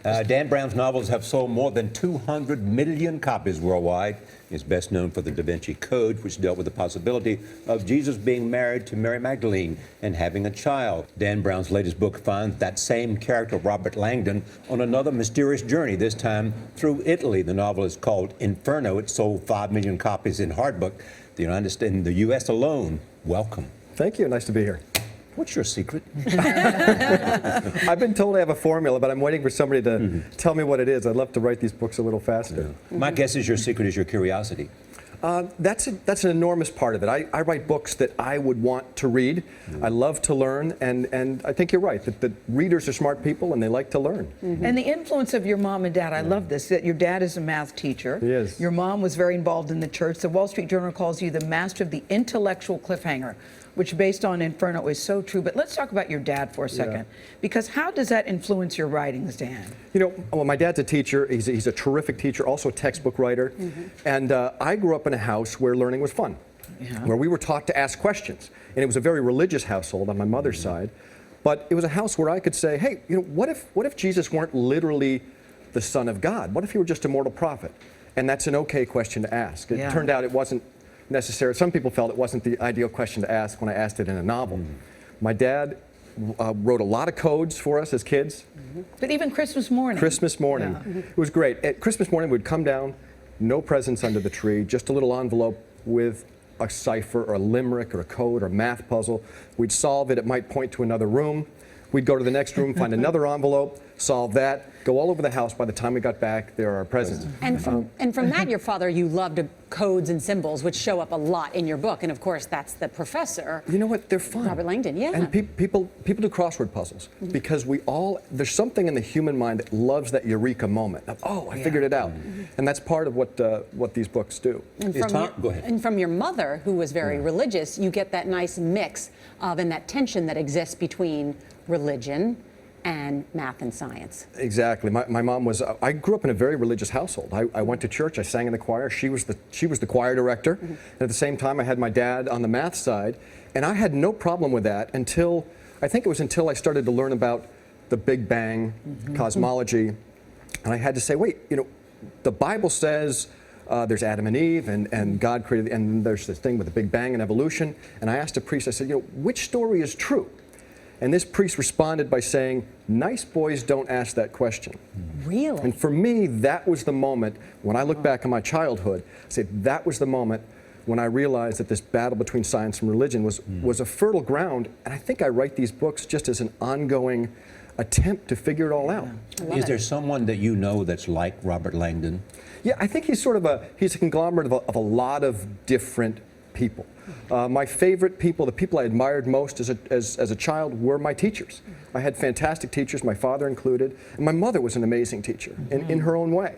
Dan Brown's novels have sold more than 200 million copies worldwide. He's best known for the Da Vinci Code, which dealt with the possibility of Jesus being married to Mary Magdalene and having a child. Dan Brown's latest book finds that same character, Robert Langdon, on another mysterious journey, this time through Italy. The novel is called Inferno. It sold 5 million copies in hardbook. In the U.S. alone. Welcome. Thank you. Nice to be here. What's your secret? I've been told I have a formula, but I'm waiting for somebody to tell me what it is. I'd love to write these books a little faster. Yeah. My guess is your secret is your curiosity. That's an enormous part of it. I write books that I would want to read. I love to learn, and I think you're right, that readers are smart people and they like to learn. And the influence of your mom and dad, I love this, that your dad is a math teacher. He is. Your mom was very involved in the church. The Wall Street Journal calls you the master of the intellectual cliffhanger, which based on Inferno is so true. But let's talk about your dad for a second, because how does that influence your writings, Dan? You know, well, my dad's a teacher. He's a terrific teacher, also a textbook writer. And I grew up in a house where learning was fun, where we were taught to ask questions. And it was a very religious household on my mother's side. But it was a house where I could say, hey, you know, what if Jesus weren't literally the Son of God? What if he were just a mortal prophet? And that's an okay question to ask. It turned out it wasn't necessary. Some people felt it wasn't the ideal question to ask when I asked it in a novel. My dad wrote a lot of codes for us as kids. But even Christmas morning. Christmas morning. It was great. At Christmas morning, we'd come down, no presents under the tree, just a little envelope with a cipher or a limerick or a code or a math puzzle. We'd solve it. It might point to another room. We'd go to the next room, find another envelope, solve that, go all over the house. By the time we got back, there are our presents. And from that, your father, you loved codes and symbols, which show up a lot in your book. And of course, that's the professor. You know what? They're fun. Robert Langdon, yeah. And people do crossword puzzles because there's something in the human mind that loves that eureka moment of, oh, I figured it out. And that's part of what these books do. And Go ahead. And from your mother, who was very religious, you get that nice mix of, and that tension that exists between religion and math and science. Exactly. My mom was, I grew up in a very religious household. I went to church, I sang in the choir. She was the choir director. And at the same time, I had my dad on the math side. And I had no problem with that until, I think it was until I started to learn about the Big Bang, cosmology. And I had to say, wait, you know, the Bible says there's Adam and Eve, and God created, and there's this thing with the Big Bang and evolution. And I asked a priest, I said, you know, which story is true? And this priest responded by saying, nice boys don't ask that question. Really? And for me, that was the moment, when I look back on my childhood, I said that was the moment when I realized that this battle between science and religion was a fertile ground. And I think I write these books just as an ongoing attempt to figure it all out. Is there someone that you know that's like Robert Langdon? Yeah, I think he's sort of he's a conglomerate of a lot of different people. My favorite people, the people I admired most as a child, were my teachers. I had fantastic teachers, my father included, and my mother was an amazing teacher in her own way.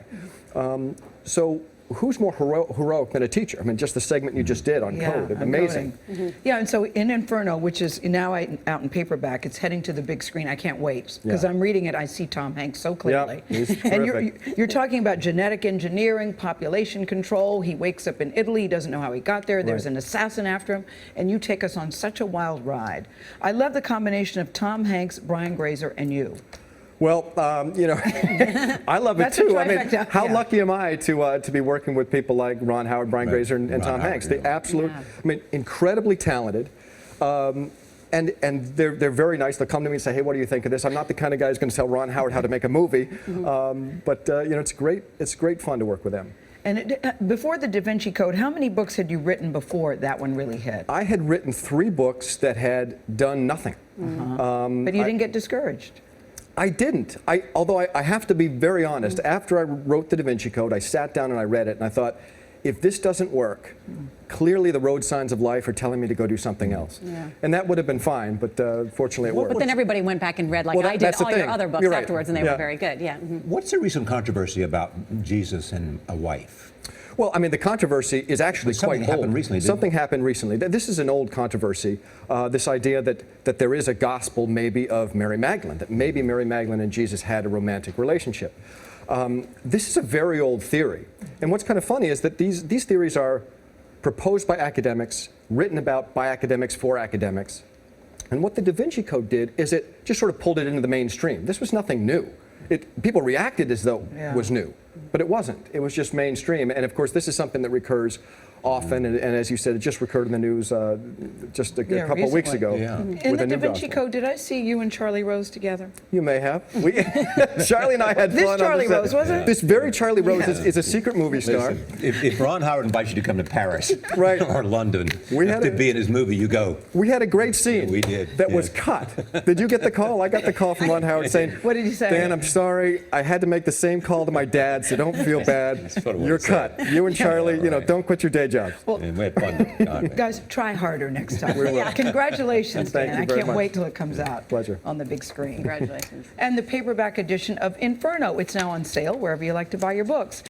So who's more heroic than a teacher? I mean, just the segment you just did on code, amazing. Yeah, and so in Inferno, which is now out in paperback, it's heading to the big screen. I can't wait, because I'm reading it, I see Tom Hanks so clearly. Yeah, he's and terrific. you're talking about genetic engineering, population control. He wakes up in Italy, he doesn't know how he got there. There's an assassin after him, and you take us on such a wild ride. I love the combination of Tom Hanks, Brian Grazer, and you. Well, you know, I love it too. I mean, how lucky am I to be working with people like Ron Howard, Brian Grazer, and Tom Hanks? They I mean, incredibly talented, and they're very nice. They'll come to me and say, "Hey, what do you think of this?" I'm not the kind of guy who's going to tell Ron Howard how to make a movie, but you know, it's great fun to work with them. And before the Da Vinci Code, how many books had you written before that one really hit? I had written 3 books that had done nothing. But you didn't get discouraged. I didn't. Although I have to be very honest, after I wrote the Da Vinci Code, I sat down and I read it and I thought, if this doesn't work, clearly the road signs of life are telling me to go do something else. And that would have been fine, but fortunately it worked. But then everybody went back and read, like I did, all your other books afterwards, and they were very good. What's the recent controversy about Jesus and a wife? Well, I mean, the controversy is actually quite old. Something happened recently. This is an old controversy, this idea that there is a gospel maybe of Mary Magdalene, that maybe Mary Magdalene and Jesus had a romantic relationship. This is a very old theory. And what's kind of funny is that these theories are proposed by academics, written about by academics for academics. And what the Da Vinci Code did is it just sort of pulled it into the mainstream. This was nothing new. people reacted as though Yeah. it was new, but it wasn't. It was just mainstream. And of course, this is something that recurs often, and as you said, it just recurred in the news just a couple of weeks ago. recently. Yeah. In with the a new Da Vinci gospel. Code, did I see you and Charlie Rose together? You may have. Charlie and I had This fun. Charlie on the set. Rose, was it? This very Charlie Rose is a secret movie star. Listen, if Ron Howard invites you to come to Paris Right. or London We had to a- be in his movie, you go. We had a great scene. We did, That yeah. was cut. Did you get the call? I got the call from Ron Howard saying, What did he say? Dan, I'm sorry. I had to make the same call to my dad, so don't feel bad. sort of what You're he said. cut. You and Charlie, Right. don't quit your day job. And we had fun. God, Guys, try harder next time. We will. Congratulations, Thank Dan. you I very can't much. wait till it comes out Pleasure. on the big screen. Congratulations. And the paperback edition of Inferno. It's now on sale wherever you like to buy your books.